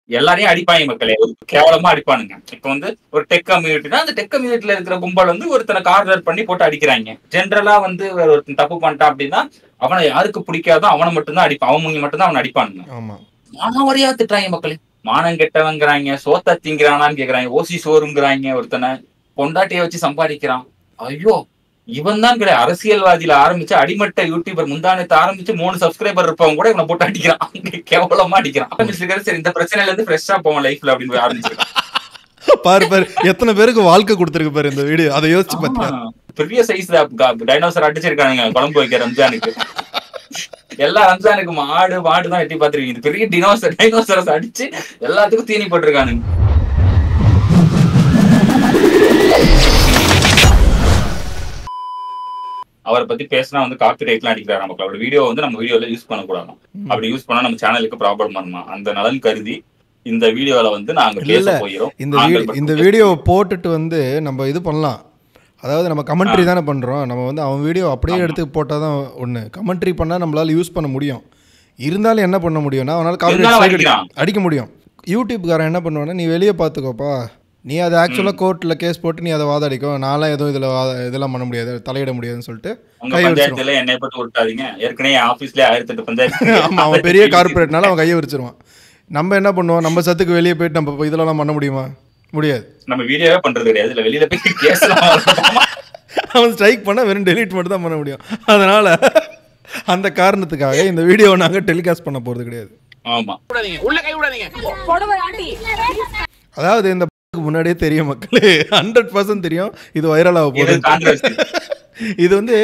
எல்லாரையும் அடிப்பாங்க மக்களே, கேவலமா அடிப்பானுங்க. இப்ப வந்து ஒரு டெக் கம்யூனிட்டினா அந்த டெக் கம்யூனிட்டில இருக்கிற கும்பல் வந்து ஒருத்தனை கார்னர் பண்ணி போட்டு அடிக்கிறாங்க. ஜென்ரலா வந்து ஒருத்தன் தப்பு பண்ணிட்டான் அப்படின்னா அவனை யாருக்கு பிடிக்காதோ அவனை மட்டும்தான் அடிப்பான், அவங்க மட்டும்தான் அவனை அடிப்பானுங்க. மானவரியா திட்டுறாங்க மக்களே, மானம் கெட்டவங்கிறாங்க, சோத்த திங்கிறானான்னு கேக்குறாங்க, ஓசி சோறுங்கிறாங்க, ஒருத்தனை பொண்டாட்டிய வச்சு சம்பாதிக்கிறான். ஐயோ, இவன் தான் கிடையாது அரசியல்வாதியில ஆரம்பிச்சு அடிமட்ட யூடியூபர் முந்தானத்தை ஆரம்பிச்சு 3 சப்ஸ்கிரைபர் இருப்பவங்க கூட இவனை போட்டு அடிக்கிறான், கேவலமா அடிக்கிறான். சரி, இந்த பிரச்சனையில இருந்து ஃப்ரெஷ்ஷா போவோம் லைஃப்ல அப்படின்னு போய் ஆரம்பிச்சிருக்கான். பாரு பாரு எத்தனை பேருக்கு வாழ்க்கை கொடுத்துருக்கு பாரு இந்த வீடியோ. அதை யோசிச்சு பார்த்தா பெரிய சைஸ் டைனோசர் அடிச்சிருக்கானுங்க குழம்பு வைக்க ரம்ஜானுக்கு. எல்லா ரம்ஜானுக்கு மாடு தான் எட்டி பாத்துருக்கீங்க. பெரிய டைனோசரஸ் அடிச்சு எல்லாத்துக்கும் தீனி போட்டிருக்கானுங்க. அவரை பத்தி பேசினா வந்து காப்பி ரைட்லாம் அடிக்கிறாரு. நமக்கு அவரோட வீடியோ வந்து நம்ம வீடியோல யூஸ் பண்ணக்கூடாது. அப்படி யூஸ் பண்ணா நம்ம சேனலுக்கு ப்ராப்ளம் வருமா, அந்த நலன் கருதி இந்த வீடியோல வந்து நாங்க பேச போகிறோம். இந்த வீடியோ போட்டுட்டு வந்து நம்ம இது பண்ணலாம். அதாவது நம்ம கமெண்ட்ரி தானே பண்ணுறோம். நம்ம வந்து அவன் வீடியோ அப்படியே எடுத்து போட்டால் தான் ஒன்று. கமெண்ட்ரி பண்ணால் நம்மளால் யூஸ் பண்ண முடியும். இருந்தாலும் என்ன பண்ண முடியும்னா அவனால் காப்பி அடிக்க முடியும். யூடியூப்காரன் என்ன பண்ணுவான்னா, நீ வெளியே பார்த்துக்கோப்பா, நீ அதை ஆக்சுவலாக கோர்ட்டில் கேஸ் போட்டு நீ அதை வாதாடிக்கும், நான்லாம் எதுவும் இதெல்லாம் பண்ண முடியாது, தலையிட முடியாதுன்னு சொல்லிட்டு என்னை பற்றி விட்டாதீங்க. ஏற்கனவே ஆஃபீஸ்லேயே 1008 பஞ்சாயத்து. ஆமாம், அவன் பெரிய கார்பரேட்னால அவன் கையை விரிச்சிருவான். நம்ம என்ன பண்ணுவோம், நம்ம சத்துக்கு வெளியே போயிட்டு நம்ம இதெல்லாம் பண்ண முடியுமா? முடியாது. நம்ம வீடியோவே பண்றது கிடையாது, இல்லை வெளியில போய் கேஸ்லாம் அவன் ஸ்ட்ரைக் பண்ணால் வெறும் டெலீட் மட்டும் தான் பண்ண முடியும். அதனால அந்த காரணத்துக்காக இந்த வீடியோவை நாங்கள் டெலிகாஸ்ட் பண்ண போகிறது கிடையாது. ஆமாம், அதாவது இந்த முன்னாடியே தெரியும் மக்களே, 100% தெரியும் இது வைரல் ஆக போகுது. இது வந்து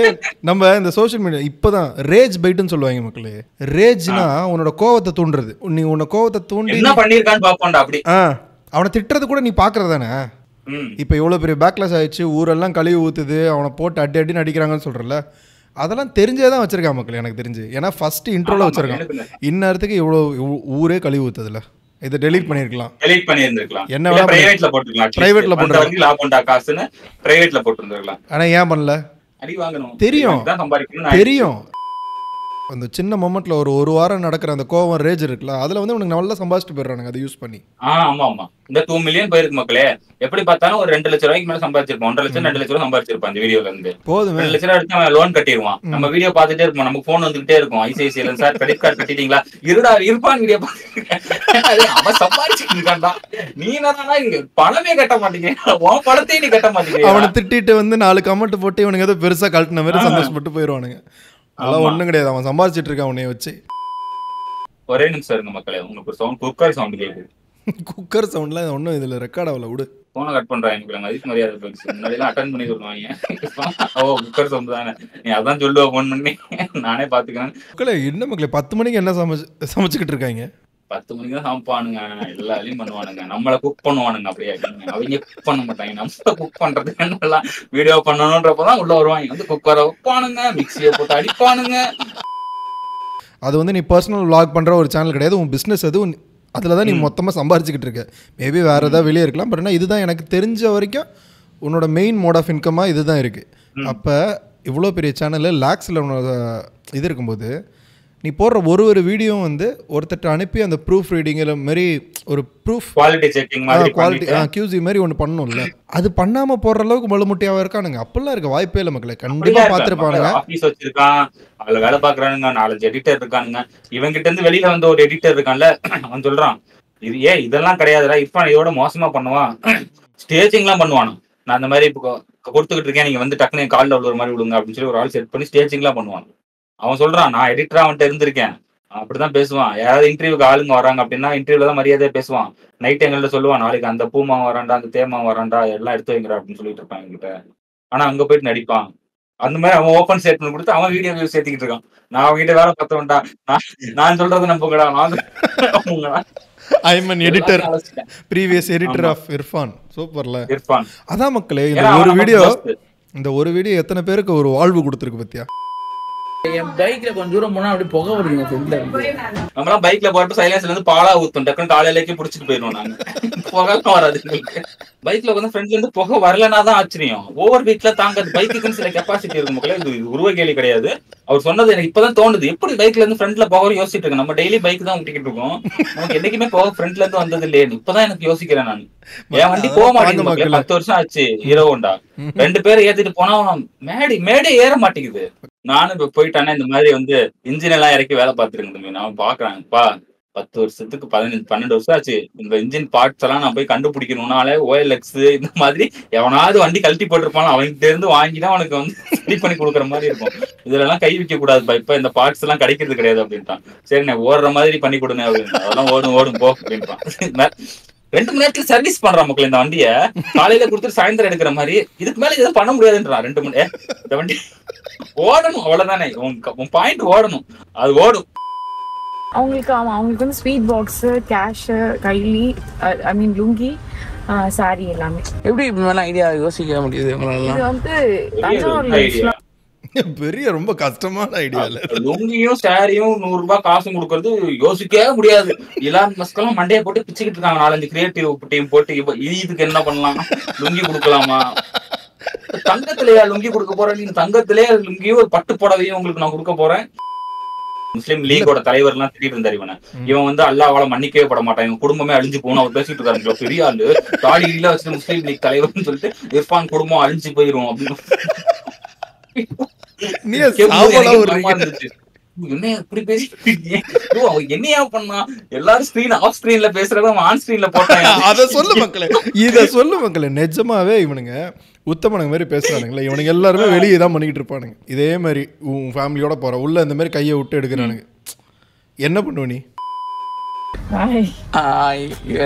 நம்ம இந்த சோஷியல் மீடியா இப்போதான் ரேஜ் பைட்டுன்னு சொல்லுவாங்க மக்களே. ரேஜ்னா உன்னோட கோவத்தை தூண்டுறது. நீ உன்னோட கோவத்தை தூண்டி என்ன பண்ணிருக்கான்னு பாப்போம்டா. அப்படி அவனை திட்டுறது கூட நீ பாக்குறது தானே. இப்போ எவ்வளோ பெரிய பேக்லாஸ் ஆயிடுச்சு, ஊரெல்லாம் கழுவி ஊத்துது, அவனை போட்டு அடின்னு அடிக்கிறாங்கன்னு சொல்றல, அதெல்லாம் தெரிஞ்சே தான் வச்சிருக்கான் மக்கள் எனக்கு தெரிஞ்சு. ஏன்னா ஃபர்ஸ்ட் இன்ட்ரோல வச்சிருக்கான், இந்நேரத்துக்கு இவ்வளோ ஊரே கழுவி ஊத்துதுல, இதை டெலீட் பண்ணிருக்கலாம். என்ன வேணா பிரைவேட்ல போட்டுக்கலாம், பிரைவேட்ல போட்டுறவங்க லாபம் உண்டா காசுன்னு பிரைவேட்ல போட்டுருந்திருக்கலாம். ஆனா ஏன் பண்ணல? அடி வாங்கணும் தெரியும், தெரியும். அந்த சின்ன மொமெண்ட்ல ஒரு வாரம் நடக்கிற அந்த கோவம் ரேஜ் இருக்குல்ல, அதுல வந்து உனக்கு நல்லா சம்பாதிச்சுட்டு போயிடுறானுங்க அதை யூஸ் பண்ணி. ஆமா ஆமா, இந்த 2 மில்லியன் போயிருக்கு மக்களே. எப்படி பார்த்தாலும் ஒரு 2 லட்சம் ரூபாய்க்கு மேல சம்பாதிச்சிருப்பான். 1.5 லட்சம் 2 லட்சம் ரூபாய் சம்பாதிச்சிருப்பான் இந்த வீடியோல இருந்து. போதும், 2 லட்சம் ரூபாய் எடுத்து அவன் லோன் கட்டிடுவான். நம்ம வீடியோ பார்த்துட்டே இருப்போம், நமக்கு போன் வந்துகிட்டே இருக்கும். ஐசிஐசிஐல சார் கிரெடிட் கார்டு கட்டிட்டீங்களா, இருப்பான் வீடியோ பார்த்து அவன் சம்பாதிச்சுட்டு இருக்கான்டா. நீ என்னன்னா இங்க பணமே கட்ட மாட்டீங்க, உன் பணத்தையும் நீ கட்ட மாட்டீங்க. அவனை திட்டிட்டு வந்து 4 கமெண்ட் போட்டு இவனுக்கு ஏதோ பெருசா கழட்டின மாதிரி சந்தோஷப்பட்டு போயிடுவானுங்க. அதெல்லாம் ஒண்ணும் கிடையாது, அவன் சம்பாதிச்சிட்டு இருக்கான் உன்னைய வச்சு. ஒரே நிமிஷம் இருங்க மக்களே, உங்களுக்கு சவுண்ட் குக்கர் சவுண்ட் கேக்குது. குக்கர் சவுண்ட்லாம் ஒன்றும் இதுல ரெக்கார்ட் ஆகல, விடு. போனை கட் பண்றாங்க, மதிப்பு மரியாதை போயிடுச்சு. முன்னாடிலாம் அட்டன் பண்ணி சொல்லுவாங்க, ஓ குக்கர் சவுண்ட் தானே, நீ அதான் சொல்லுவ போன் பண்ணி நானே பாத்துக்கிறேன். மக்களே என்ன மக்களே 10 மணிக்கு என்ன சமைச்சுக்கிட்டு இருக்காங்க? 10 மணிக்கு தான் சமைப்பானுங்க, எல்லா வேலையும் பண்ணுவானுங்க, நம்மள குக் பண்ணுவானுங்க. அப்படியே அவங்க குக் பண்ண மாட்டாங்க, நம்ம குக் பண்றதுக்கு என்னெல்லாம் வீடியோ பண்ணணும்ன்றப்பதான் உள்ள வருவாங்க. வந்து குக்கரை வைப்பானுங்க, மிக்சியை போட்டு அடிப்பானுங்க. அது வந்து நீ பர்சனல் விளாக் பண்ற ஒரு சேனல் கிடையாது, உன் பிசினஸ் அது. அதில் தான் நீ மொத்தமாக சம்பாரிச்சுக்கிட்டு இருக்க. மேபி வேறு ஏதாவது வெளியே இருக்கலாம், பட் ஆனால் இதுதான் எனக்கு தெரிஞ்ச வரைக்கும் உன்னோட மெயின் மோட் ஆஃப் இன்கமாக இது தான் இருக்குது. அப்போ இவ்வளோ பெரிய சேனலில் லேக்ஸில் உன்னோட இது இருக்கும்போது நீ போடுற ஒரு வீடியோவும் வந்து ஒருத்தட்ட அனுப்பி அந்த ப்ரூஃப் ரீடிங் மாரி ஒரு ப்ரூஃப் குவாலிட்டி செக்கிங் மாதிரி குவாலிட்டி QC மாதிரி ஒன்று பண்ணணும்ல, அது பண்ணாமல் போடுற அளவுக்கு மலுமுட்டியாக இருக்கானுங்க. அப்பெல்லாம் இருக்க வாய்ப்பே இல்லை மக்களே, கண்டிப்பாக பார்த்துருப்பானுங்க. ஆஃபீஸ் வச்சிருக்கான், அதில் வேலை பார்க்குறானுங்க, 4 எடிட்டர் இருக்கானுங்க. இவங்கிட்ட இருந்து வெளியில வந்து ஒரு எடிட்டர் இருக்கான்ல, அவன் சொல்றான் இது இதெல்லாம் கிடையாதுடா, இர்ஃபான் இதோட மோசமா பண்ணுவான், ஸ்டேஜிங்லாம் பண்ணுவானு. நான் அந்த மாதிரி இப்போ கொடுத்துக்கிட்டு இருக்கேன், நீங்க வந்து டக்குனு காலில் உள்ள ஒரு மாதிரி விடுங்க அப்படின்னு சொல்லி ஒரு ஆள் செட் பண்ணி ஸ்டேஜிங்லாம் பண்ணுவான். அவன் சொல்றான் நான் எடிட்டரா அவன்கிட்ட இருந்திருக்கேன், அப்படிதான் பேசுவான். யாராவது இன்டர்வியூக்கு ஆளுங்க வராங்க அப்படின்னா இன்டர்வியூல தான் மரியாதையா பேசுவான். நைட் எங்கள்ட்ட சொல்லுவான், நாளைக்கு அந்த பூமா வரான்டா, அந்த தேமா வரான்டா, எல்லாம் எடுத்து வைங்கிற அப்படின்னு சொல்லிட்டு இருப்பான் என்கிட்ட. ஆனா அங்க போயிட்டு நடிப்பான். அந்த மாதிரி அவன் ஓப்பன் ஸ்டேட்மெண்ட் கொடுத்து அவன் வீடியோ வியூஸ் சேர்த்துக்கிட்டு இருக்கான். நான் அவங்ககிட்ட வேலை பார்த்தவன்டா, நான் சொல்றது நம்புங்கடா, நான் I'm an editor, previous editor of Irfan. சூப்பர்ல Irfan. அதான் மக்களே, இந்த ஒரு வீடியோ எத்தனை பேருக்கு ஒரு வாழ்வு கொடுத்துருக்கு பத்தியா? என் பைக்ல கொஞ்சம் தூரம் போனா அப்படியே புகை வருதுங்க ஃப்ரெண்ட்ல இருந்து. நம்மளாம் பைக்ல போறப்ப சைலன்ஸ்ல இருந்து பாலா ஊத்தும், டக்குன்னு காலையிலேயே புடிச்சிட்டு போயிடுவோம் நாங்க. புகைலாம் வராது எங்களுக்கு. பைக்ல வந்து ஃப்ரெண்ட்ல இருந்து புகை வரலன்னா தான் ஆச்சரியம். ஓவர் வீட்ல தாங்காது. பைக்குன்னு சில கெப்பாசிட்டி இருக்கும் மக்களே. இது உருவ கேலி கிடையாது. அவர் சொன்னது எனக்கு இப்பதான் தோணுது. எப்படி பைக்ல இருந்து ஃப்ரண்ட்ல போக யோசிச்சுட்டு இருக்கேன். நம்ம டெய்லி பைக் தான் ஓட்டிக்கிட்டு இருக்கோம். நமக்கு என்னைக்குமே போக ஃப்ரண்ட்ல இருந்து வந்தது இல்லையே. இப்பதான் எனக்கு யோசிக்கிறேன் நான். என் வண்டி போக மாட்டேங்குது. 10 வருஷம் ஆச்சு ஹீரோ ஹோண்டா. 2 பேரை ஏத்திட்டு போனா மேடே ஏற மாட்டேங்குது. நானும் இப்ப போயிட்டானே இந்த மாதிரி வந்து இன்ஜின் எல்லாம் இறக்கி வேலை பார்த்துருங்க. நான் பாக்குறேன்ப்பா 10 வருஷத்துக்கு 12 வருஷம் ஆச்சு. இந்த இன்ஜின் பார்ட்ஸ் எல்லாம் நான் போய் கண்டுபிடிக்கணும்னாலே OLX இந்த மாதிரி எவனாவது வண்டி கழட்டி போட்டிருப்பான் அவன்கிட்ட இருந்து வாங்கிதான் அவனுக்கு வந்து ரெடி பண்ணி கொடுக்குற மாதிரி இருக்கும். இதுல எல்லாம் கை வைக்க கூடாதுப்பா, இப்ப இந்த பார்ட்ஸ் எல்லாம் கிடைக்கிறது கிடையாது அப்படின்ட்டான். சரி நான் ஓடுற மாதிரி பண்ணி கொடுங்க அப்படின்னு. அதெல்லாம் ஓடும் போ அப்படின்ட்டான். 2 மணி நேரத்துல சர்வீஸ் பண்றான் மக்கள் இந்த வண்டிய. காலையில கொடுத்துட்டு சாயந்தரம் எடுக்கிற மாதிரி. இதுக்கு மேல எதுவும் பண்ண முடியாதுன்றான். 2 மணி இந்த வண்டி ஓடணும் அவ்வளவுதானே. உன் பாயிண்ட் ஓடணும், அது ஓடும். அவங்களுக்கு வந்து ஸ்வீட் பாக்ஸ், கேஷ், கைலி, ஐ மீன் லுங்கி, சாரி எல்லாமே. எப்படி இப்படி மேல ஐடியா யோசிக்க முடியுது உங்களால? இது வந்து தஞ்சாவூர்ல பெரிய ரொம்ப கஷ்டமான ஐடியா இல்ல. லுங்கியும் சாரியும் 100 ரூபாய் காசும் கொடுக்கறது யோசிக்கவே முடியாது. இலான் மஸ்க் எல்லாம் மண்டையை போட்டு பிச்சுக்கிட்டு இருக்காங்க. 4-5 கிரியேட்டிவ் டீம் போட்டு இதுக்கு என்ன பண்ணலாம், லுங்கி கொடுக்கலாமா, தங்கத்திலேயா லுங்கி கொடுக்க போறேன், நீங்க தங்கத்திலேயே லுங்கியும் ஒரு பட்டு புடவையும் உங்களுக்கு நான் கொடுக்க போறேன். முஸ்லீம் லீகோட தலைவர் எல்லாம் திட்டிட்டு இருந்தாரு இவன் வந்து அல்லாஹ்வால மன்னிக்கவே பட மாட்டான், இவன் குடும்பமே அழிஞ்சு போகணும் அவர் பேசிட்டு இருக்காரு. பெரிய ஆளு தாடியில வச்சு முஸ்லீம் லீக் தலைவர்னு சொல்லிட்டு இர்ஃபான் குடும்பம் அழிஞ்சு போயிரும் அப்படின்னு. என்னையா பண்ணா எல்லாரும் ஸ்கிரீன் ஆஃப் ஸ்கிரீன்ல பேசுறத ஆன் ஸ்கிரீன்ல போட்டாங்க. அத சொல்லு மக்களே, இத சொல்லு மக்களே. நிஜமாவே இவனுங்க உத்தமனுங்க மாதிரி பேசுறானுங்களே. இவனுங்க எல்லாருமே வெளியே தான் பண்ணிக்கிட்டு இருப்பானுங்க. இதே மாதிரி உன் ஃபேமிலியோட போற உள்ள இந்த மாதிரி கையை விட்டு எடுக்கிறானுங்க. என்ன பண்ணுவ நீ?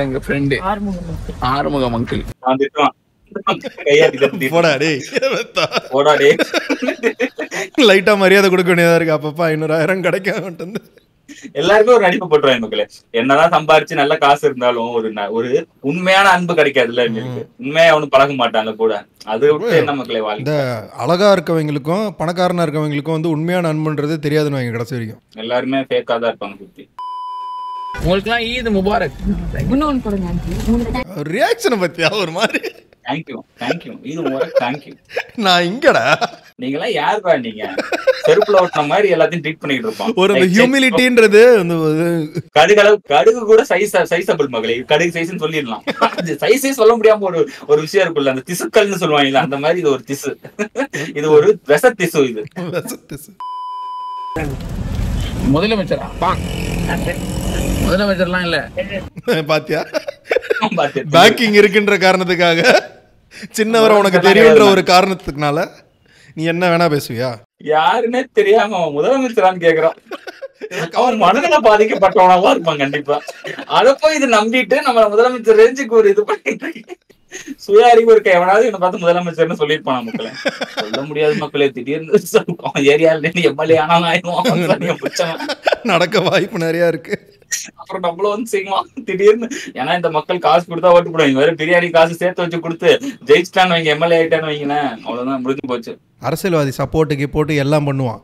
எங்க ஃப்ரெண்டு ஆறுமுகம் அங்கிள் லைட்டா மரியாதை கொடுக்க வேண்டியதா இருக்கு. அப்பப்பா 500,000 கிடைக்க எல்லாருமே ஒரு நடிப்பு போட்டுருவாங்க மக்களே. என்னதான் சம்பாரிச்சு நல்ல காசு இருந்தாலும் ஒரு உண்மையான அன்பு கிடைக்காதுல்ல. உண்மையா அவனு பழக மாட்டாங்க கூட. அது விட்டு என்ன மக்களே வாழ்க்கை. இந்த அழகா இருக்கவங்களுக்கும் பணக்காரனா இருக்கவங்களுக்கும் வந்து உண்மையான அன்புன்றது தெரியாதுன்னு வாங்க. கடைசி வரைக்கும் எல்லாருமே ஃபேக்கா தான் இருப்பாங்க சுத்தி. உங்களுக்குலாம் ஈத் முபாரக். இன்னொன்னு கொடுங்க. ரியாக்ஷனை பத்தியா ஒரு மாதிரி. தேங்க்யூ இது முபாரக். தேங்க்யூ. நான் இங்கடா நீங்களாம் யாருப்பா நீங்க? செருப்புல ஓட்டுன மாதிரி எல்லாத்தையும் ட்ரீட் பண்ணிட்டு இருப்பான். ஒரு ஹியூமிலிட்டின்றது கடுகு கூட சைஸபிள் மகளே. கடுகு சைஸ்ன்னு சொல்லிடலாம். சைஸே சொல்ல முடியாம ஒரு விஷயம் இருக்குல்ல, அந்த திசுக்கள்னு சொல்லுவாங்கல்ல, அந்த மாதிரி இது ஒரு திசு. இது ஒரு விஷ திசு. இது முதலமைச்சரா? முதலமைச்சர்லாம் இல்ல. பாத்தியா, பேக்கிங் இருக்குன்ற காரணத்துக்காக, சின்னவரை உனக்கு தெரியுன்ற ஒரு காரணத்துக்குனால நீ என்ன வேணா பேசுவியா? யாருன்னே தெரியாம அவன் முதலமைச்சரான்னு கேக்குறான். அவன் மனநல பாதிக்கப்பட்டவனாவா இருப்பான் கண்டிப்பா. அத போய் இது நம்பிட்டு நம்ம முதலமைச்சர் ரேஞ்சுக்கு ஒரு இது பண்ணிட்டு சுய அறிவு இருக்க எவனாவது என்ன பார்த்து முதலமைச்சர்னு சொல்லிருப்பான். மக்களே சொல்ல முடியாது மக்களே. திடீர்னு ஏரியால எம்எல்ஏ ஆனாலும் ஆயிடுவான். நடக்க வாய்ப்பு நிறைய இருக்கு. அப்புறம் நம்மளும் வந்து செய்வோம் திடீர்னு. ஏன்னா இந்த மக்கள் காசு கொடுத்தா ஓட்டு போடுவாங்க. வேற பிரியாணி காசு சேர்த்து வச்சு கொடுத்து ஜெயிச்சிட்டான்னு வைங்க, எம்எல்ஏ ஆயிட்டான்னு வைங்களேன், அவ்வளவுதான் முடிஞ்சு போச்சு. அரசியல்வாதி சப்போர்ட்டுக்கு போட்டு எல்லாம் பண்ணுவான்.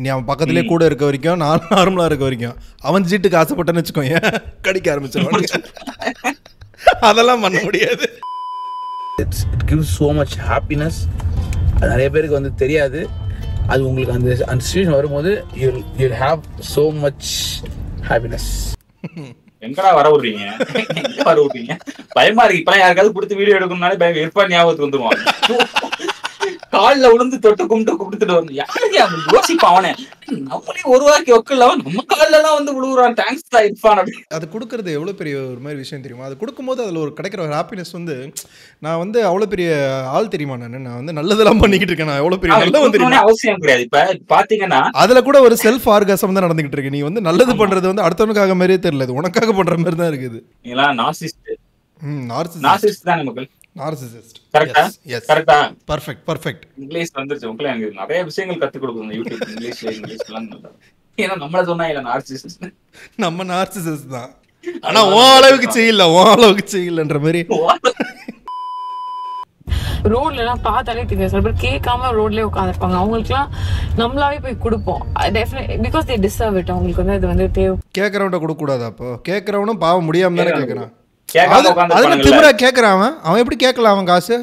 நீ அவன் பக்கத்திலே கூட இருக்க வரைக்கும், நார்மலா இருக்க வரைக்கும், அவன் சீட்டுக்கு ஆசைப்பட்டேன்னு வச்சுக்கோங்க கடிக்க ஆரம்பிச்சிருவாங்க. அதெல்லாம் பண்ண முடியாது. It gives so much happiness. அது நிறைய பேருக்கு வந்து தெரியாது. அது உங்களுக்கு அந்த சிச்சுவேஷன் வரும்போது you'll have so much happiness. எங்கடா வர விடுறீங்க? எங்க வர விடுறீங்க? பயமா இருக்கு. இப்பெல்லாம் யாருக்காவது கொடுத்து வீடியோ எடுக்கணும்னாலே பயம். இர்ஃபான் ஞாபகத்துக்கு வந்துருவான். காலில் விழுந்து தொட்டு கும்பிட்டுட்டு வரணும். யாருக்கு யோசிப்பான் அவனே. நம்மளே உருவாக்கி ஒக்கல நம்ம காலில எல்லாம் வந்து விழுவுறான். தேங்க்ஸ் தான் இர்ஃபான். அப்படி அது கொடுக்கறது எவ்வளவு பெரிய ஒரு மாதிரி விஷயம் தெரியுமா? அது கொடுக்கும்போது அதுல ஒரு கிடைக்கிற ஒரு ஹாப்பினஸ் வந்து, நான் வந்து அவ்வளவு பெரிய ஆள் தெரியுமா? நான் வந்து நல்லதெல்லாம் பண்ணிக்கிட்டு இருக்கேன். நான் எவ்வளவு பெரிய நல்லவன் தெரியுமா? அவசியம் கிடையாது. இப்ப பாத்தீங்கன்னா அதுல கூட ஒரு செல்ஃப் ஆர்காசம் தான் நடந்துகிட்டு இருக்கு. நீ வந்து நல்லது பண்றது வந்து அடுத்தவனுக்காக மாதிரியே தெரியல, உனக்காக பண்ற மாதிரி தான் இருக்குது. நார்சிஸ்ட் தான் மக்கள். நார்சிசிஸ்ட். கரெக்ட்டா? கரெக்ட்டா? பெர்ஃபெக்ட். இங்கிலீஷ் வந்துருச்சு மக்களே. எனக்கு நிறைய விஷயங்கள் கத்து கொடுக்கணும் யூடியூப். இங்கிலீஷ்லாம் நல்லா. ஏன்னா நம்மள சொன்னா இல்ல நார்சிசிஸ்ட். நம்ம நார்சிசிஸ்ட் தான். ஆனா உன் அளவுக்கு செய்யல, உன் அளவுக்கு செய்யலன்ற மாதிரி. ரோட்ல எல்லாம் பார்த்தாலே தெரியும். சில பேர் கேட்காம ரோட்லயே உட்காந்துருப்பாங்க. அவங்களுக்குலாம் நம்மளாவே போய் கொடுப்போம். Definite because they deserve it. அவங்களுக்கு வந்து அது வந்து தேவை. கேட்கறவன்ட்ட கொடுக்க கூடாது. அப்போ கேட்கறவனும் பாவம் முடியாம தானே கேட்கறான். அதுல திமிரா கேட்கறான். அவன் எப்படி கேட்கலாம் அவன் காசு?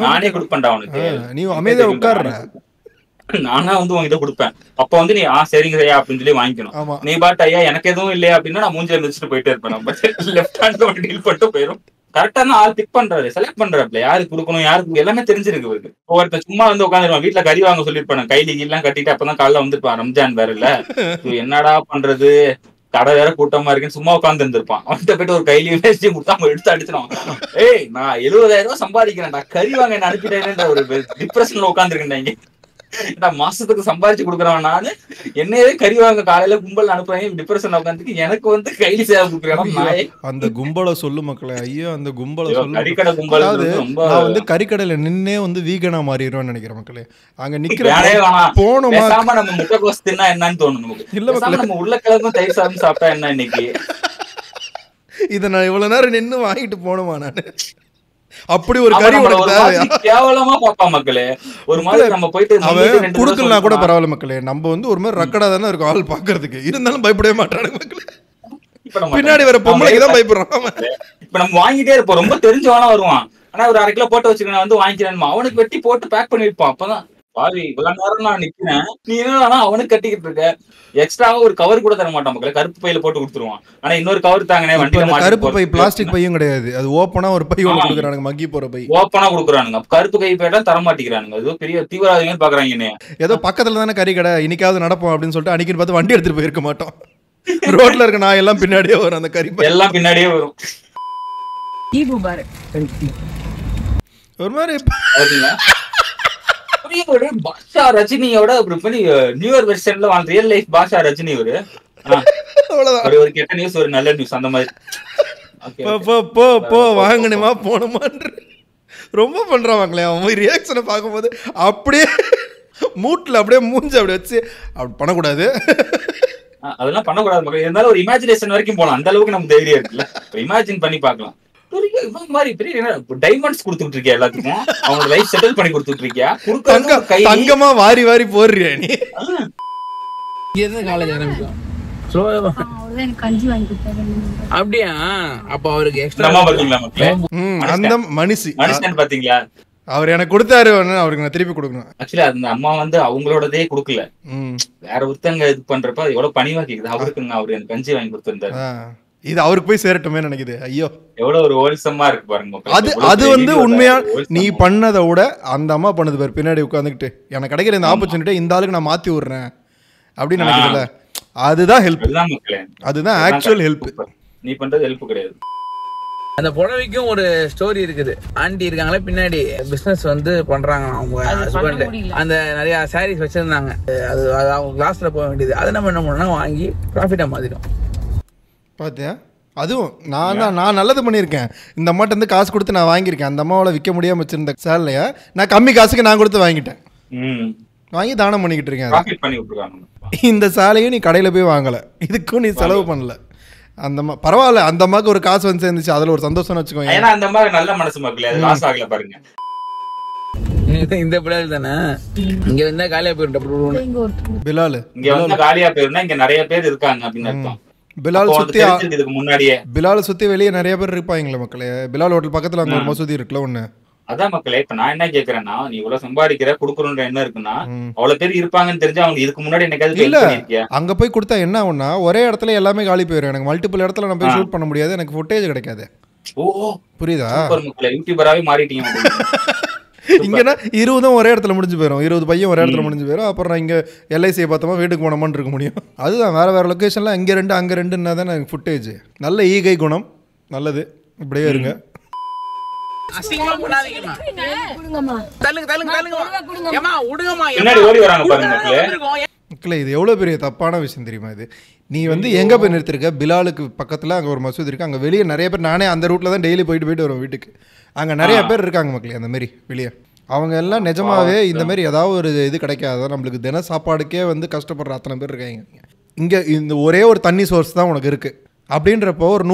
நானே கொடுப்பேன்டா அவனுக்கு. நீ அமைதியா உட்கார்ற. நானா வந்து உங்ககிட்ட கொடுப்பேன். அப்ப வந்து நீ சரிங்க ஐயா அப்படின்னு சொல்லி வாங்கிக்கணும். நீ பாட்டு ஐயா எனக்கு எதுவும் இல்லையா அப்படின்னா நான் மூஞ்சில மிதிச்சுட்டு போயிட்டே இருப்பேன். நம்ம லெஃப்ட் ஹேண்ட்ல ஒரு டீல் பண்ணிட்டு போயிடும். கரெக்டா தான் ஆள் பிக் பண்றாரு, செலக்ட் பண்றாப்ல, யாருக்கு கொடுக்கணும் யாருக்கு எல்லாமே தெரிஞ்சிருக்கு இவருக்கு. ஒருத்தர் சும்மா வந்து உட்காந்துருவான். வீட்டுல கறி வாங்க சொல்லிருப்பாங்க, கைலி எல்லாம் கட்டிட்டு அப்பதான் காலைல வந்துருப்பான். ரம்ஜான் வேற இல்ல, என்னடா பண்றது, கடை வேற கூட்டமா இருக்குன்னு சும்மா உட்காந்து இருந்திருப்பான். அவன்கிட்ட போயிட்டு ஒரு கைலி வேஸ்டி முட்டாம எடுத்து அடிச்சிடும். ஏய் நான் 70,000 ரூபாய் சம்பாதிக்கிறேன்டா, கறி வாங்க என்ன அனுப்பிட்டேன்ற ஒரு டிப்ரெஷன்ல உட்காந்துருக்கேன். இங்க மாசத்துக்கு சம்பாதிச்சு கொடுக்குறவன் நானு, என்னையே கறி வாங்க காலையில கும்பல் அனுப்புறேன் டிப்ரெஷன் உட்காந்துக்கு, எனக்கு வந்து கைலி சேவை கொடுக்குறேன். அந்த கும்பலை சொல்லு மக்களே. ஐயோ அந்த கும்பலை சொல்லு. கறிக்கடை கும்பல் நான் வந்து கறிக்கடையில நின்னே வந்து வீகனா மாறிடுவேன்னு நினைக்கிறேன் மக்களே. அங்க நிக்கிற போனோமா நம்ம முட்டைகோஸ் தின்னா என்னன்னு தோணும் நமக்கு. இல்ல நம்ம உருளைக்கிழங்கும் தயிர் சாதம் சாப்பிட்டா என்ன இன்னைக்கு. இதை நான் இவ்வளவு நேரம் நின்று வாங்கிட்டு போனோமா நானு. அப்படி ஒரு கறி கேவலமா பாப்பா மக்களே. ஒரு மாதிரி நம்ம போயிட்டு அவன் குடுக்கலாம் கூட பரவாயில்ல மக்களே. நம்ம வந்து ஒரு மாதிரி ரக்கடா தானே இருக்கும் ஆள் பாக்குறதுக்கு, இருந்தாலும் பயப்படவே மாட்டானுங்க மக்களே. பின்னாடி வர பொம்பளைக்கு தான் பயப்படுறான். இப்ப நம்ம வாங்கிட்டே இருப்போம், ரொம்ப தெரிஞ்சவனா வருவான். ஆனா ஒரு 1/2 கிலோ போட்டு வச்சுக்கணும் வந்து வாங்கிக்கிறேன், அவனுக்கு வெட்டி போட்டு பேக் பண்ணி வைப்பான். அப்பதான் பாவி இவ்வளவு நேரம் நான் நிக்கிறேன், நீ என்ன அவனுக்கு கட்டிக்கிட்டு இருக்க. எக்ஸ்ட்ராவா ஒரு கவர் கூட தர மாட்டான் மக்களே, கருப்பு பையில போட்டு கொடுத்துருவான். ஆனா இன்னொரு கவர் தாங்கனே வண்டியில. கருப்பு பை பிளாஸ்டிக் பையும் கிடையாது, அது ஓப்பனா ஒரு பை ஒன்னு கொடுக்குறானுங்க, மக்கி போற பை ஓப்பனா கொடுக்குறானுங்க. கருப்பு கை பையெல்லாம் தர மாட்டேங்கிறானுங்க. அது பெரிய தீவிரவாதிகள் பாக்குறாங்க. என்ன ஏதோ பக்கத்துல தானே கறி கடை, இன்னைக்காவது நடப்போம் அப்படின்னு சொல்லிட்டு அன்னைக்கு பார்த்து வண்டி எடுத்துட்டு போயிருக்க மாட்டோம். ரோட்ல இருக்க நான் எல்லாம் பின்னாடியே வரும், அந்த கறி பை எல்லாம் பின்னாடியே வரும். ஒரு மாதிரி பாஷா ரஜினியோட நியூ இயர் வெர்ஷன்ல வாழ்ந்த ரியல் லைஃப் பாஷா ரஜினி. ஒரு கெட்ட நியூஸ் ஒரு நல்ல நியூஸ் அந்த மாதிரி. போ வாங்கணுமா போனோமான்ற ரொம்ப பண்றாங்களே. அவன் ரியாக்ஷனை பார்க்கும்போது அப்படியே மூட்ல அப்படியே மூஞ்சி அப்படி வச்சு அப்படி பண்ணக்கூடாது, அதெல்லாம் பண்ணக்கூடாது மக்கள். இருந்தாலும் ஒரு இமேஜினேஷன் வரைக்கும் போலாம், அந்த அளவுக்கு நமக்கு தைரியம் இருக்குல்ல. இமேஜின் பண்ணி பார்க்கலாம். டைமண்ட்ஸ் கொடுத்துட்டு இருக்கியா எல்லாத்துக்கும், அவனோட லைஃப் செட்டில் பண்ணி கொடுத்துட்டு இருக்கியா, தங்கமா வாரி வாரி போடுறியா நீ. காலேஜ் ஆரம்பிச்சோம் அப்படியா? அப்ப அவருக்கு எக்ஸ்ட்ரா அந்த மனுஷன் பாத்தீங்களா, அவர் எனக்கு கொடுத்தாரு, அவருக்கு நான் திருப்பி கொடுக்கணும். ஆக்சுவலி அந்த அம்மா வந்து அவங்களோடதே கொடுக்கல, வேற ஒருத்தங்க இது பண்றப்ப எவ்வளவு பணிவா கேக்குது. அவருக்கு அவரு எனக்கு கஞ்சி வாங்கி கொடுத்திருந்தாரு, இது அவருக்கு போய் சேரட்டுமே நினைக்குது. ஐயோ எவ்வளவு ஒரு ஹோல்சமா இருக்கு பாருங்க. அது வந்து உண்மையா நீ பண்ணதை விட அந்த அம்மா பண்ணது பாரு, பின்னாடி உட்காந்துக்கிட்டு எனக்கு கிடைக்கிற இந்த ஆப்பர்ச்சுனிட்டி இந்த ஆளுக்கு நான் மாத்தி விடுறேன் அப்படின்னு நினைக்கிறதுல, அதுதான் ஹெல்ப். அதுதான் ஆக்சுவல் ஹெல்ப். நீ பண்றது ஹெல்ப் கிடையாது. அந்த புடவைக்கும் ஒரு ஸ்டோரி இருக்குது. ஆண்டி இருக்காங்களே பின்னாடி பிசினஸ் வந்து பண்றாங்க அவங்க ஹஸ்பண்ட், அந்த நிறைய சாரீஸ் வச்சிருந்தாங்க. அது அவங்க கிளாஸ்ல போக வேண்டியது, அதை நம்ம என்ன பண்ணோம்னா வாங்கி ப்ராஃபிட்டா மாத்திடும். பார்த்தியா, அதுவும் நான் நல்லது பண்ணியிருக்கேன். இந்த அம்மாட்ட இருந்து காசு கொடுத்து நான் வாங்கியிருக்கேன். அந்த அம்மாவால் விற்க முடியாமல் வச்சிருந்த சேலையை நான் கம்மி காசுக்கு நான் கொடுத்து வாங்கிட்டேன், வாங்கி தானம் பண்ணிக்கிட்டு இருக்கேன். இந்த சேலையும் நீ கடையில் போய் வாங்கலை, இதுக்கும் நீ செலவு பண்ணல. அந்த அம்மா பரவாயில்ல, அந்த அம்மாவுக்கு ஒரு காசு வந்து சேர்ந்துச்சு, அதில் ஒரு சந்தோஷம்னு வச்சுக்கோங்க. ஏன்னா அந்த அம்மா நல்ல மனசு மக்களே, அது லாஸ் ஆகல பாருங்க. இந்த பிள்ளைகள் தானே இங்க வந்தா காலியா போயிட்டு பிலால் இங்க வந்து காலியா போயிருந்தா இங்க நிறைய பேர் இருக்காங்க அப்படின்னு அர்த்தம். பிலால் சுத்தி வெளியே நிறைய பேர் இருப்பாங்களே மக்களே. பிலால் ஹோட்டல் பக்கத்துல அங்க ஒரு மசூதி இருக்குல்ல ஒண்ணு. அதான் மக்களே, இப்ப நான் என்ன கேக்குறேன்னா, நீ இவ்வளவு சம்பாதிக்கிற குடுக்கணும்ன்ற என்ன இருக்குன்னா, அவ்வளவு பேர் இருப்பாங்கன்னு தெரிஞ்சு அவங்க இதுக்கு முன்னாடி என்னைக்காவது இல்ல அங்க போய் கொடுத்தா என்ன ஆகும்னா, ஒரே இடத்துல எல்லாமே காலி போயிடும். எனக்கு மல்டிபிள் இடத்துல நான் போய் ஷூட் பண்ண முடியாது, எனக்கு ஃபுட்டேஜ் கிடைக்காது. ஓ புரியுதா? யூடியூபராவே மாறிட்டீங்க. இங்கன்னா 20 ஒரே இடத்துல முடிஞ்சு போயிடும், 20 பையன் ஒரே இடத்துல முடிஞ்சு போயிடும். அப்புறம் நான் இங்க எல்ஐசியை பார்த்தோமா வீட்டுக்கு போனோமான்னு இருக்க முடியும். அதுதான் வேற வேற லொக்கேஷன்ல இங்க 2 அங்க 2ன்னா தான் எனக்கு ஃபுட்டேஜ். நல்ல ஈகை குணம் நல்லது, இப்படியே இருங்க. இது எவ்வளவு பெரிய தப்பான விஷயம் தெரியுமா? இது நீ வந்து எங்க போய் நிறுத்திருக்க? பிலாலுக்கு பக்கத்துல அங்க ஒரு மசூதி இருக்கு, அங்க வெளியே நிறைய பேர், நானே அந்த ரூட்ல தான் டெய்லி போயிட்டு வருவேன் வீட்டுக்கு. அங்க நிறைய பேர் இருக்காங்க மக்களே அந்த மாதிரி வெளியே. அவங்க எல்லாம் நிஜமாவே இந்த மாதிரி ஏதாவது ஒரு இது கிடைக்காத நம்மளுக்கு தின சாப்பாடுக்கே வந்து கஷ்டப்படுற அத்தனை பேர் இருக்காங்க. இங்க இந்த ஒரே ஒரு தண்ணி சோர்ஸ் தான் உனக்கு இருக்கு, அப்படின்றப்போ ஒரு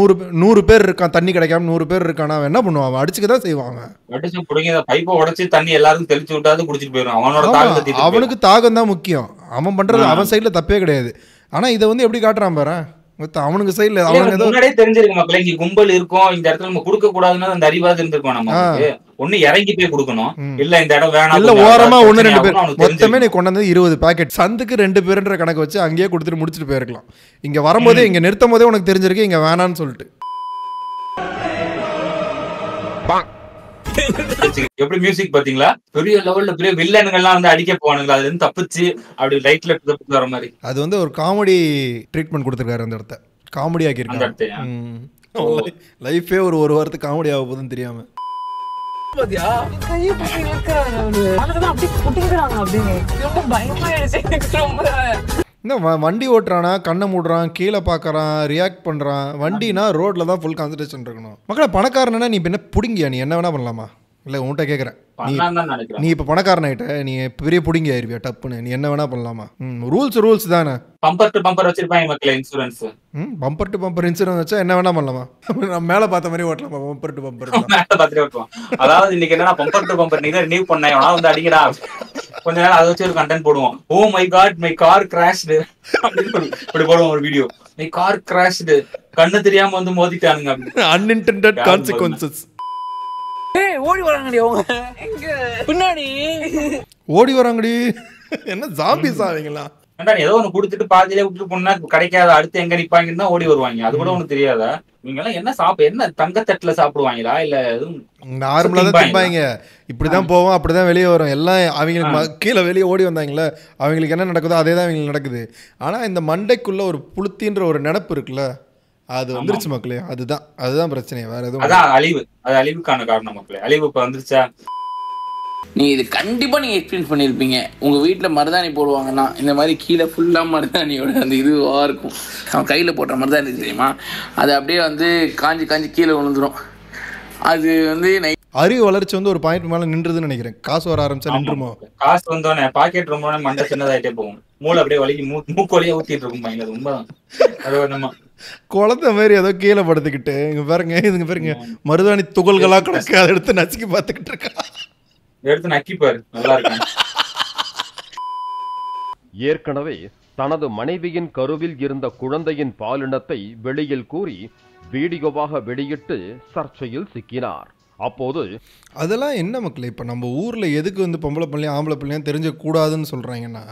100 பேர் இருக்கான், தண்ணி கிடைக்காம 100 பேர் இருக்கானா, அவன் என்ன பண்ணுவான்? அவன் அடிச்சுக்க தான் செய்வாங்க. அடிச்சு புடிங்க பைப்பை உடைச்சு தண்ணி எல்லாருக்கும் தெளிச்சு விட்டாது குடிச்சிட்டு போயிடும். அவனோட ஆமா, தாகத்தை தீர்த்து அவனுக்கு தாகம் தான் முக்கியம். அவன் பண்றது அவன் சைடுல தப்பே கிடையாது. ஆனா இதை வந்து எப்படி காட்டுறான் பாரு, அவனுக்கு சைடுல அவனுக்கு ஏதோ முன்னாடியே தெரிஞ்சிருக்கு மக்களே, இங்க கும்பல் இருக்கும், இந்த இடத்துல நம்ம கொடுக்க கூடாதுன்னு அந்த அறிவாது இருந்திருக்கும். நம்ம ஒண்ணு இறங்கி போய் கொடுக்கணும், இல்ல இந்த இடம் வேணாம், இல்ல ஓரமா 1-2 பேர் அவனுக்கு மொத்தமே நீ கொண்டு வந்து 20 பாக்கெட் சந்துக்கு 2 பேருன்ற கணக்கு வச்சு அங்கேயே கொடுத்துட்டு முடிச்சுட்டு போயிருக்கலாம். இங்க வரும்போதே இங்க நிறுத்தும் போதே உனக்கு தெரிஞ்சிருக்கு இங்க வேணான்னு சொல்லிட்டு. எப்படி மியூசிக் பாத்தீங்களா, பெரிய லெவல்ல பெரிய வில்லனுங்கள்லாம் வந்து அடிக்க போவானுங்க, அதுல இருந்து தப்பிச்சு அப்படி லைட்ல தப்பிச்சு வர மாதிரி. அது வந்து ஒரு காமெடி ட்ரீட்மெண்ட் கொடுத்துருக்காரு அந்த இடத்த, காமெடி அந்த ஆக்கியிருக்காரு. இடத்தையா லைஃபே ஒரு வாரத்துக்கு காமெடி ஆக போகுதுன்னு தெரியாம. பாத்தியா கையை பிடிச்சி இழுக்கிறாங்க அவரு. அதுதான் அப்படியே குட்டிக்கிறாங்க அப்படின்னு. ரொம்ப பயமாயிடுச்சு எனக்கு ரொம்ப. இந்த வண்டி ஓட்டுறானா, கண்ணை மூடுறான், கீழே பார்க்கறான், ரியாக்ட் பண்ணுறான். வண்டினா ரோட்டில் தான் ஃபுல் கான்சன்ட்ரேஷன் இருக்கணும். மக்களே பணக்காரனா நீ இப்போ என்ன பிடிங்கியா, நீ என்ன வேணா பண்ணலாமா? இல்லை உன்கிட்ட கேட்குறேன், நீ இப்போ பணக்காரன் ஆகிட்ட, நீ பெரிய பிடிங்கி ஆயிருவியா டப்புன்னு, நீ என்ன வேணா பண்ணலாமா? ரூல்ஸ் தானே. பம்பர் டு பம்பர் வச்சிருப்பாங்க மக்களே insurance. Bumper to bumper insurance வச்சா என்ன வேணா பண்ணலாமா? நம்ம மேலே பார்த்த மாதிரி ஓட்டலாமா பம்பர் டு பம்பர்? மேல பாத்துட்டு ஓட்டுவோம். அதாவது இன்னைக்கு என்னன்னா பம்பர் டு பம்பர் நீங்க ரினியூ பண்ண வந்து அடிக்கடா, கொஞ்ச நேரம் அதை வச்சு ஒரு கண்டென்ட் போடுவோம். Oh my God my car crashed அப்படின்னு இப்படி போடுவோம் ஒரு வீடியோ. மை கார் கிராஷ்டு, கண்ணு தெரியாம வந்து மோதிட்டானுங்க அப்படின்னு. அன்இன்டெண்டட் கான்சிக்வன்சஸ். ஏய் ஓடி வராங்கடி அவங்க, எங்க பின்னாடி ஓடி வராங்கடி. என்ன ஜாம்பிஸ் ஆவீங்களா? ஏதோ ஒண்ணு குடுத்துட்டு பாதியிலே விட்டுட்டு போனா கிடைக்காத, அடுத்து எங்க நிப்பாங்கன்னு தான் ஓடி வருவாங்க. அது கூட ஒண்ணு தெரியாதா? நீங்க எல்லாம் என்ன என்ன தங்கத்தட்டுல சாப்பிடுவாங்களா இல்ல நார்மலா தான் திம்பாங்க. இப்படிதான் போவோம், அப்படிதான் வெளியே வரும். எல்லாம் அவங்களுக்கு கீழே வெளியே ஓடி வந்தாங்களே, அவங்களுக்கு என்ன நடக்குதோ அதே தான் அவங்களுக்கு நடக்குது. ஆனா இந்த மண்டைக்குள்ள ஒரு புளுத்தின்ற ஒரு நினப்பு இருக்குல்ல, அது வந்துருச்சு மக்களே. அதுதான் பிரச்சனை, வேற எதுவும். அதான் அழிவு, அது அழிவுக்கான காரணம் மக்களே. அழிவு இப்ப வந்துருச்சா? நீ இது கண்டிப்பா நீங்க எக்ஸ்பீரியன்ஸ் பண்ணிருப்பீங்க. உங்க வீட்டுல மருதாணி போடுவாங்கன்னா இந்த மாதிரி கீழே ஃபுல்லா மருதாணியோட அந்த இதுவா இருக்கும். அவன் கையில போட்ட மருதாணி தெரியுமா, அது அப்படியே வந்து காஞ்சி கீழே விழுந்துரும். அது வந்து அறிவு வளர்ச்சி வந்து ஒரு பாயிண்ட் மேல நின்றுதுன்னு நினைக்கிறேன். காசு வர ஆரம்பிச்சா நின்றுமோ? காசு வந்தோடனே பாக்கெட் ரொம்ப மண்டை சின்னதாயிட்டே போகும், மூளை அப்படியே வலிக்கு மூக்கோலியா ஊத்திட்டு இருக்கும். அது உண்மைதான். அது நம்ம குழந்தை மாதிரி ஏதோ கீழே படுத்துக்கிட்டு இங்க பாருங்க, இதுங்க பாருங்க மருதாணி துகள்களா கிடக்கு, அதை எடுத்து நச்சுக்கி பார்த்துக்கிட்டு இருக்கா. எடுத்து நக்கிப்பாரு, நல்லா இருக்கு. ஏற்கனவே தனது மனைவியின் கருவில் இருந்த குழந்தையின் பாலினத்தை வெளியில் கூறி வீடியோவாக வெளியிட்டு சர்ச்சையில் சிக்கினார். அப்போது அதெல்லாம் என்ன மக்களே, இப்போ நம்ம ஊரில் எதுக்கு வந்து பொம்பளை பிள்ளையும் ஆம்பளை பிள்ளையும் தெரிஞ்சக்கூடாதுன்னு சொல்கிறாங்கன்னா,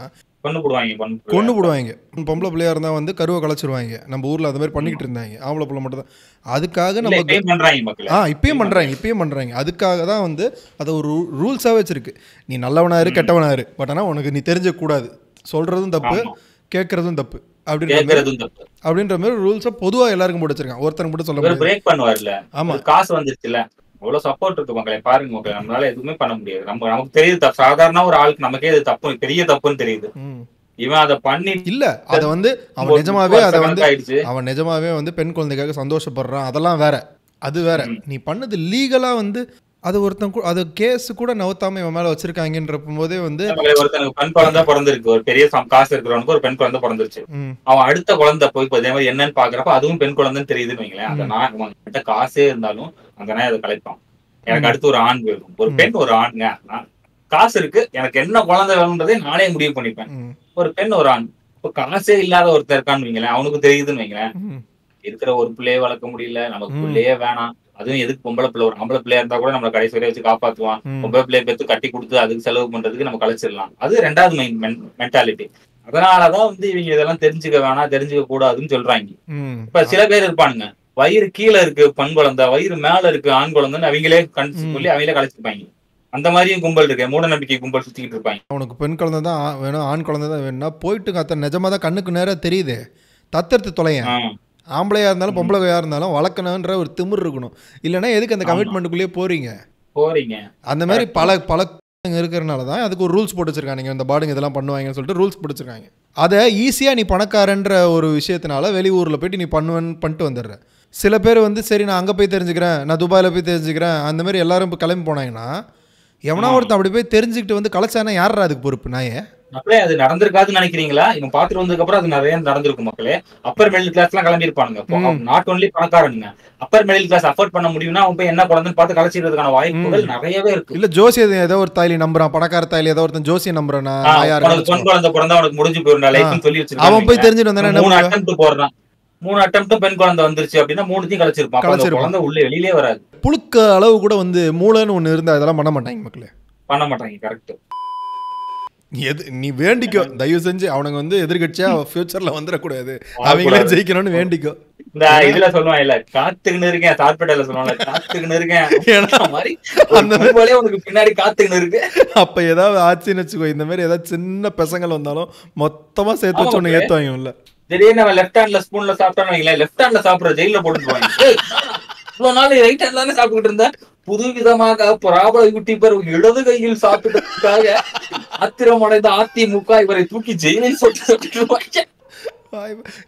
கொண்டு போடுவாங்க. பொம்பளை பிள்ளையா இருந்தால் வந்து கருவை கலைச்சிருவாங்க. நம்ம ஊரில் அது மாதிரி பண்ணிக்கிட்டு இருந்தாங்க. ஆம்பளை பிள்ளை மட்டும் தான் அதுக்காக நம்ம இப்பயும் பண்ணுறாங்க. அதுக்காக தான் வந்து அதை ஒரு ரூல்ஸாகவே வச்சிருக்கு. நீ நல்லவனாரு கெட்டவனாரு, பட் ஆனால் உனக்கு நீ தெரிஞ்சக்கூடாது, சொல்கிறதும் தப்பு, கேட்கறதும் தப்பு அப்படின்ற மாதிரி ரூல்ஸை பொதுவாக எல்லாருக்கும் போட்டு வச்சிருக்காங்க. ஒருத்தருக்கு மட்டும் சொல்ல முடியாது. பிரேக் பண்ணுவார்ல, ஆமா காசு வந்துருச்சுல, அவ்வளவு சப்போர்ட் இருக்கு மக்களே. பாருங்க மக்களே, நம்மளால எதுவுமே பண்ண முடியாது. நமக்கு தெரியுது, சாதாரண ஒரு ஆளுக்கு நமக்கே இது தப்பு, பெரிய தப்புன்னு தெரியுது. இவன் அதை பண்ணி இல்ல, அதை வந்து அவன் நிஜமாவே வந்து பெண் குழந்தைக்காக சந்தோஷப்படுறான், அதெல்லாம் வேற. அது வேற. நீ பண்ணது லீகலா வந்து அது ஒருத்தன் அது கேஸ் கூட நவுத்தாம இவன் மேல வச்சிருக்காங்கன்ற போதே வந்து ஒருத்தனுக்கு பெண் குழந்தை பிறந்திருக்கு, ஒரு பெரிய காசு இருக்கிறவனுக்கு ஒரு பெண் குழந்தை பிறந்துருச்சு. அவன் அடுத்த குழந்தை போய் அதே மாதிரி என்னன்னு பாக்குறப்ப அதுவும் பெண் குழந்தைன்னு தெரியுதுன்னு வைங்களேன். அந்த நான் காசே இருந்தாலும் அந்த நாய் அதை கலைப்பான். எனக்கு அடுத்து ஒரு ஆண் வேணும், ஒரு பெண் ஒரு ஆண்ங்க, காசு இருக்கு, எனக்கு என்ன குழந்தை வேணும்ன்றதே நானே முடிவு பண்ணிப்பேன். ஒரு பெண் ஒரு ஆண், இப்ப காசே இல்லாத ஒருத்தர் இருக்கான்னு வைங்களேன், அவனுக்கு தெரியுதுன்னு வைங்களேன், இருக்கிற ஒரு பிள்ளைய வளர்க்க முடியல, நமக்கு பிள்ளையே வேணாம், அதுவும் எதுக்கு பொம்பளை பிள்ளை, ஒரு ஆம்பளை பிள்ளையா இருந்தா கூட நம்ம கடைசி வரைய வச்சு காப்பாத்துவான், பொம்பளை பிள்ளைய பெற்று கட்டி கொடுத்து அதுக்கு செலவு பண்றதுக்கு நம்ம கழிச்சிடலாம். அது ரெண்டாவது மென்டாலிட்டி. அதனாலதான் வந்து இவங்க இதெல்லாம் தெரிஞ்சுக்க வேணாம், தெரிஞ்சுக்க கூடாதுன்னு சொல்றாங்க. இப்ப சில பேர் இருப்பானுங்க, வயிறு கீழே இருக்கு பெண் குழந்தை, வயிறு மேல இருக்கு ஆண் குழந்தைன்னு அவங்களே கணிச்சு சொல்லி அவங்களே கழிச்சிருப்பாங்க. அந்த மாதிரியும் கும்பல் இருக்கு, மூட நம்பிக்கை கும்பல் சுத்திக்கிட்டு இருப்பாங்க. அவனுக்கு பெண் குழந்தை தான் வேணும், ஆண் குழந்தை தான் வேணும்னா போயிட்டு அத்த நிஜமா தான் கண்ணுக்கு நேரம் தெரியுது, தத்தெடுத்து தொலையன். ஆம்பளையா இருந்தாலும் பொம்பளையா இருந்தாலும் வளர்க்கணுன்ற ஒரு திமிர் இருக்கணும். இல்லைன்னா எதுக்கு அந்த கமிட்மெண்ட்டுக்குள்ளேயே போறீங்க. அந்த மாதிரி பல இருக்கிறனாலதான் அதுக்கு ஒரு ரூல்ஸ் போட்டு வச்சிருக்காங்க. இந்த பாடுங்க இதெல்லாம் பண்ணுவாங்கன்னு சொல்லிட்டு ரூல்ஸ் போட்டு வச்சிருக்காங்க. அதை ஈஸியா நீ பணக்காரன்ற ஒரு விஷயத்தினால வெளியூர்ல போயிட்டு நீ பண்ணிட்டு வந்துடுற. சில பேர் வந்து சரி நான் அங்கே போய் தெரிஞ்சுக்கிறேன், நான் துபாயில் போய் தெரிஞ்சுக்கிறேன், அந்த மாதிரி எல்லாரும் இப்போ கிளம்பி போனாங்கன்னா எவனா ஒருத்தன் அப்படி போய் தெரிஞ்சுக்கிட்டு வந்து கலைச்சானா யாரா அதுக்கு பொறுப்பு? நாயே அப்படியே அது நடந்திருக்காதுன்னு நினைக்கிறீங்களா? இவன் பாத்துட்டு வந்ததுக்கு அப்புறம் அது நிறைய நடந்திருக்கும் மக்களே. அப்பர் மிடில் கிளாஸ் எல்லாம் கிளம்பி இருப்பானுங்க. நாட் ஒன்லி பணக்காரனுங்க, அப்பர் மிடில் கிளாஸ் அஃபோர்ட் பண்ண முடியும்னா அவன் போய் என்ன குழந்தைன்னு பார்த்து கலைச்சிடுறதுக்கான வாய்ப்புகள் நிறையவே இருக்கு. இல்ல ஜோசியம் ஏதோ ஒரு தாலி நம்புறான், பணக்கார தாலி ஏதோ ஒருத்தன் ஜோசியம் நம்புறான், பொன் குழந்தை பிறந்தா அவனுக்கு முடிஞ்சு போயிடும் லைஃப்னு சொல்லி வச்சிருக்கான். அவன் போய் தெரிஞ்சுட்டு வந்தானே 3 அட்டெம்ப்ட் போடுறான், 3 அட்டெம்ப்ட் பெண் குழந்தை வந்துருச்சு அப்படின்னா 3த்தையும் கலைச்சிருப்பான். குழந்தை உள்ள வெளியிலே வராது. புழுக்க அளவு கூட வந்து மூளைன்னு ஒண்ணு இருந்தா அதெல்லாம் பண்ண மாட்டாங்க மக்களே, பண்ண மாட்டாங்க. கரெக்ட். நீ வேண்டிக்கோ தயவு செஞ்சு, அவனுங்க வந்து எதிர்கட்சியா ஃபியூச்சர்ல வந்துடக்கூடாது, அவங்களே ஜெயிக்கணும்னு வேண்டிக்கோ. இந்த இதுல சொல்லுவான் இல்ல, காத்துக்கின்னு இருக்கேன், சார்பேட்டையில சொல்லுவாங்க காத்துக்கின்னு இருக்கேன் மாதிரி அந்த மாதிரி உனக்கு பின்னாடி காத்துக்கின்னு இருக்கு. அப்ப ஏதாவது ஆச்சுன்னு வச்சுக்கோ, இந்த மாதிரி ஏதாவது சின்ன பெசங்கள் வந்தாலும் மொத்தமா சேர்த்து வச்சு ஒண்ணு ஏத்துவாங்க. இல்ல திடீர்னு நம்ம லெஃப்ட் ஹேண்ட்ல ஸ்பூன்ல சாப்பிட்டான்னு வைங்களேன், லெஃப்ட் ஹேண்ட்ல சாப்பிடுற ஜெயில போட்டுருவாங்க. இவ்வளவு நாள் ரைட் ஹேண்ட்ல தானே சாப்பிட்டுட்டு இருந்தேன், புது விதமாக ப்ராபல யூடியூபர் இடது கையில் சாப்பிட்டதுக்காக ஆத்திரமடைந்த அதிமுக இவரை தூக்கி ஜெயிலில் சொல்லிட்டு.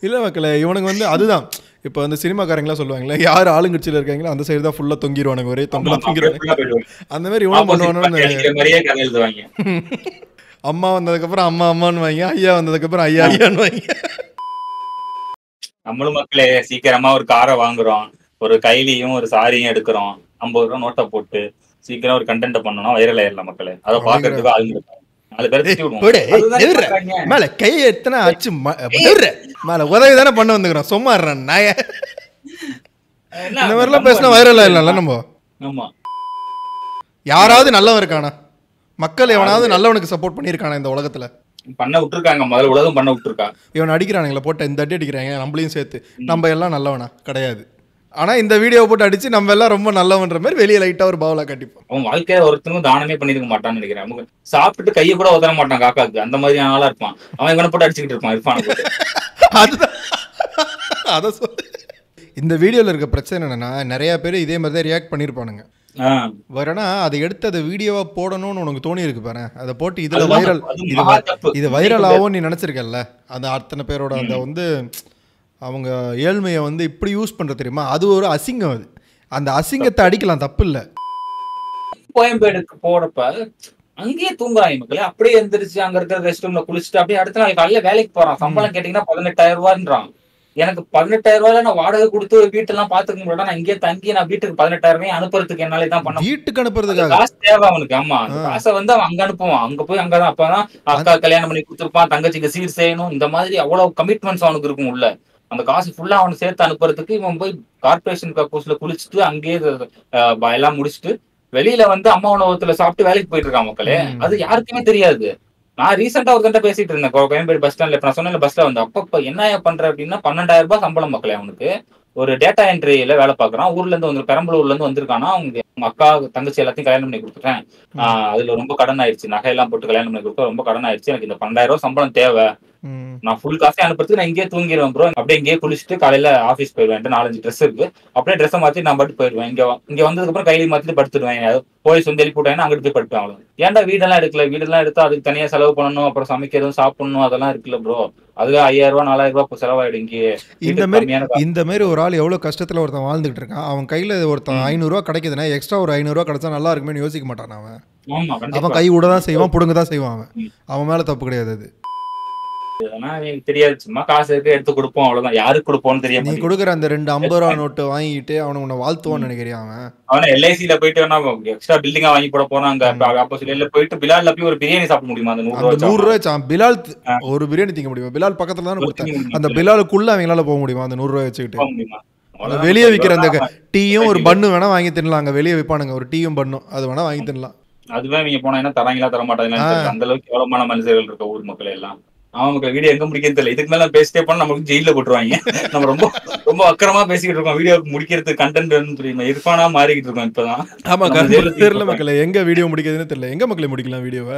இல்ல மக்களே, இவனுக்கு வந்து அதுதான் இப்ப வந்து சினிமாக்காரங்களா சொல்லுவாங்களே, யார் ஆளுங்கட்சியில இருக்காங்களோ அந்த சைடு தான் ஃபுல்லா தொங்கிடுவானுங்க, ஒரே தொங்கலாம் தொங்கிடுவாங்க. அந்த மாதிரி இவனும் பண்ணுவானு. அம்மா வந்ததுக்கு அப்புறம் அம்மா அம்மான்னு வாங்க, ஐயா வந்ததுக்கு அப்புறம் ஐயா ஐயான்னு வாங்க. நம்மளும் மக்களே சீக்கிரமா ஒரு காரை வாங்குறோம், ஒரு கைலியும் ஒரு சாரியும் எடுக்கிறோம், 50 ரூபா நோட்டை போட்டு சீக்கிரம் ஒரு கண்டென்ட் பண்ணணும், வைரல் ஆயிடலாம் மக்களே. அதை பாக்குறதுக்கு ஆளுங்க 4 பேர் மேல கையை எத்தனை ஆச்சு மேல உதவி தானே பண்ண வந்துக்கிறோம், சும்மா நாய இந்த மாதிரிலாம் பேசினா வைரல் ஆயிடலாம்ல நம்ம. ஆமா, யாராவது நல்லவன் இருக்கானா? மக்கள் எவனாவது நல்லவனுக்கு சப்போர்ட் பண்ணியிருக்கானா இந்த உலகத்துல? பண்ண விட்டுருக்காங்க, முதல்ல உலகம் பண்ண விட்டுருக்கா. இவன் அடிக்கிறானுங்களா போட்டு இந்த அடி அடிக்கிறாங்க, நம்மளையும் சேர்த்து. நம்ம எல்லாம் நல்லவனா கிடையாது, ஆனா இந்த வீடியோவை போட்டு அடிச்சு நம்ம எல்லாம் ரொம்ப நல்லவன்ற மாதிரி வெளியே லைட்டா ஒரு பாவலா கட்டிப்போம். அவன் வாழ்க்கையில ஒருத்தனும் தானமே பண்ணிருக்க மாட்டான்னு நினைக்கிறேன். அவங்க சாப்பிட்டுட்டு கையை கூட உதற மாட்டான் காக்காக்கு, அந்த மாதிரி ஆளா இருப்பான். அவன் இவனை போட்டு அடிச்சுக்கிட்டு இருப்பான் இருப்பான போட்டு. அதுதான் அத சொல்லு. இந்த வீடியோல இருக்க பிரச்சனை என்னன்னா, நிறைய பேர் இதே மாதிரி தான் ரியாக்ட் பண்ணிருப்பானுங்க. வரனா அதை எடுத்து அதை வீடியோவா போடணும்னு உனக்கு தோணி இருக்கு பாரு, அதை போட்டு இதுல வைரல், இது வைரல் ஆகும் நீ நினைச்சிருக்கல. அந்த அத்தனை பேரோட அந்த வந்து அவங்க ஏழ்மையை வந்து இப்படி யூஸ் பண்ற தெரியுமா, அது ஒரு அசிங்கம். அது அந்த அசிங்கத்தை அடிக்கலாம், தப்பு இல்ல. கோயம்பேடுக்கு போறப்ப அங்கேயே தூங்குறாங்க மக்களே, அப்படியே எந்திரிச்சு அங்க இருக்கிற ரெஸ்ட் ரூம்ல குளிச்சுட்டு அப்படியே அடுத்த நாள் காலையில வேலைக்கு போறான். சம்பளம் கேட்டீங்கன்னா 18,000 ரூபான்றான். எனக்கு 18,000 ரூபாயில நான் வாடகை கொடுத்து வீட்டெல்லாம் பாத்துக்க முடியாது. நான் இங்கே தங்கி நான் வீட்டுக்கு 18,000 அனுப்புறதுக்கு என்னாலே தான் பண்ண, வீட்டுக்கு அனுப்புறதுக்கு காசு தேவை அவனுக்கு. ஆமா, காசை வந்து அவன் அங்க அனுப்புவான், அங்க போய் அங்கதான் அப்பதான் அக்கா கல்யாணம் பண்ணி கொடுத்துருப்பான், தங்கச்சிக்கு சீர் செய்யணும், இந்த மாதிரி அவ்வளவு கமிட்மெண்ட்ஸ் அவனுக்கு இருக்கும் உள்ள. அந்த காசு ஃபுல்லா அவனுக்கு சேர்த்து அனுப்புறதுக்கு இவன் போய் கார்பரேஷன் கக்கூஸ்ல குளிச்சுட்டு அங்கேயே எல்லாம் முடிச்சுட்டு வெளியில வந்து அம்மா உணவகத்துல சாப்பிட்டு வேலைக்கு போயிட்டு இருக்கான் மக்களே. அது யாருக்குமே தெரியாது. நான் ரீசெண்டா ஒருத்தன்ட்ட பேசிட்டு இருந்தேன் கோயம்பேடு பஸ் ஸ்டாண்ட்ல. இப்ப நான் சொன்ன பஸ்ல வந்து அப்ப என்ன பண்ற அப்படின்னா 12,000 ரூபாய் சம்பளம் மக்களே. அவனுக்கு ஒரு டேட்டா என்ட்ரியில வேலை பாக்குறான். ஊர்ல இருந்து வந்து பெரம்பலூர்ல இருந்து வந்திருக்கானா. அவங்க அக்கா தங்கச்சி எல்லாத்தையும் கல்யாணம் பண்ணி கொடுத்துட்டேன், அதுல ரொம்ப கடன் ஆயிடுச்சு, நகையெல்லாம் போட்டு கல்யாணம் பண்ணி கொடுத்தா ரொம்ப கடன் ஆயிடுச்சு, எனக்கு இந்த 12,000 ரூபாய் சம்பளம் தேவை, நான் ஃபுல் காசே அனுப்புறதுக்கு நான் இங்கே தூங்கிடுவேன் ப்ரோ, அப்படியே இங்கேயே குளிச்சுட்டு காலையில ஆஃபீஸ் போயிடுவேன். 4-5 ட்ரெஸ் இருக்கு, அப்படியே ட்ரெஸ்ஸை மாத்தி நான் பட்டு போயிடுவேன். இங்க வந்ததுக்கு அப்புறம் கையில மாத்திட்டு படுத்துடுவேன். போலீஸ் வந்து எழுப்பி விட்டாங்கன்னா அங்கிட்டு போய் படுப்பேன். அவ்வளவு. ஏன்டா வீடெல்லாம் எடுக்கல, வீடெல்லாம் எடுத்தா அதுக்கு தனியா செலவு பண்ணணும், அப்புறம் சமைக்கிறதும் சாப்பிடணும், அதெல்லாம் இருக்குல்ல ப்ரோ, அதுல 5,000 ரூபாய் 4,000 ரூபாய் செலவாயிடும். இங்கே இந்த மாதிரி ஒரு ஆள் எவ்வளவு கஷ்டத்துல ஒருத்தன் வாழ்ந்துட்டு இருக்கான், அவன் கையில ஒருத்தன் 500 ரூபாய் கிடைக்குதுன்னா எக்ஸ்ட்ரா ஒரு 500 ரூபாய் கிடைச்சா நல்லா இருக்குமே யோசிக்க மாட்டான் அவன். அவன் கை கூட தான் செய்வான், புடுங்க தான் செய்வான். அவன் மேல தப்பு கிடையாது. அது தெரியாது, சும்மா காசு இருக்கு எடுத்து கொடுப்போம், அவ்வளவுதான். யாருக்கு கொடுப்போம்னு தெரியும். நீ கொடுக்குற அந்த 2 50 ரூபா நோட்டு வாங்கிட்டு அவனை உன்னை வாழ்த்துவான்னு நினைக்கிறியா? அவனை எல்ஐசில போயிட்டு எக்ஸ்ட்ரா பில்டிங்கா வாங்கி போட போனாங்க. ஆப்போசிட்ல போயிட்டு பிலால்ல போய் ஒரு பிரியாணி சாப்பிட முடியுமா? அந்த 100 ரூபாய் பிலால் ஒரு பிரியாணி திங்க முடியுமா? பிலால் பக்கத்துல தானே கொடுத்தேன். அந்த பிலாலுக்குள்ள அவங்களால போக முடியுமா? அந்த 100 ரூபாய் வச்சுக்கிட்டு வெளியே விற்கிற அந்த டீயும் ஒரு பண்ணு வேணா வாங்கி தின்னலாம். அங்க வெளியே விற்பானுங்க ஒரு டீயும் பண்ணும், அது வேணா வாங்கி தின்னலாம். அதுவே நீங்க போனா என்ன தராங்களா தர மாட்டாங்களா? அந்த அளவுக்கு எவ்வளவுமான மனுஷர்கள் இருக்க ஊர் மக்கள் எல்லாம். அவங்க வீடியோ எங்க முடிக்கிறது தெரியல. இதுக்கு மேல பேசிட்டே போனா நமக்கு ஜெயில போட்டுருவாங்க. நம்ம ரொம்ப ரொம்ப அக்கறமா பேசிக்கிட்டு இருக்கோம். வீடியோ முடிக்கிறதுக்கு கண்டென்ட் தெரியுமா இர்ஃபானா மாறிக்கிட்டு இருக்கோம் இப்பதான். ஆமா, தெரியல மக்களே எங்க வீடியோ முடிக்கிறதுன்னு தெரியல. எங்க மக்களே முடிக்கலாம் வீடியோவை?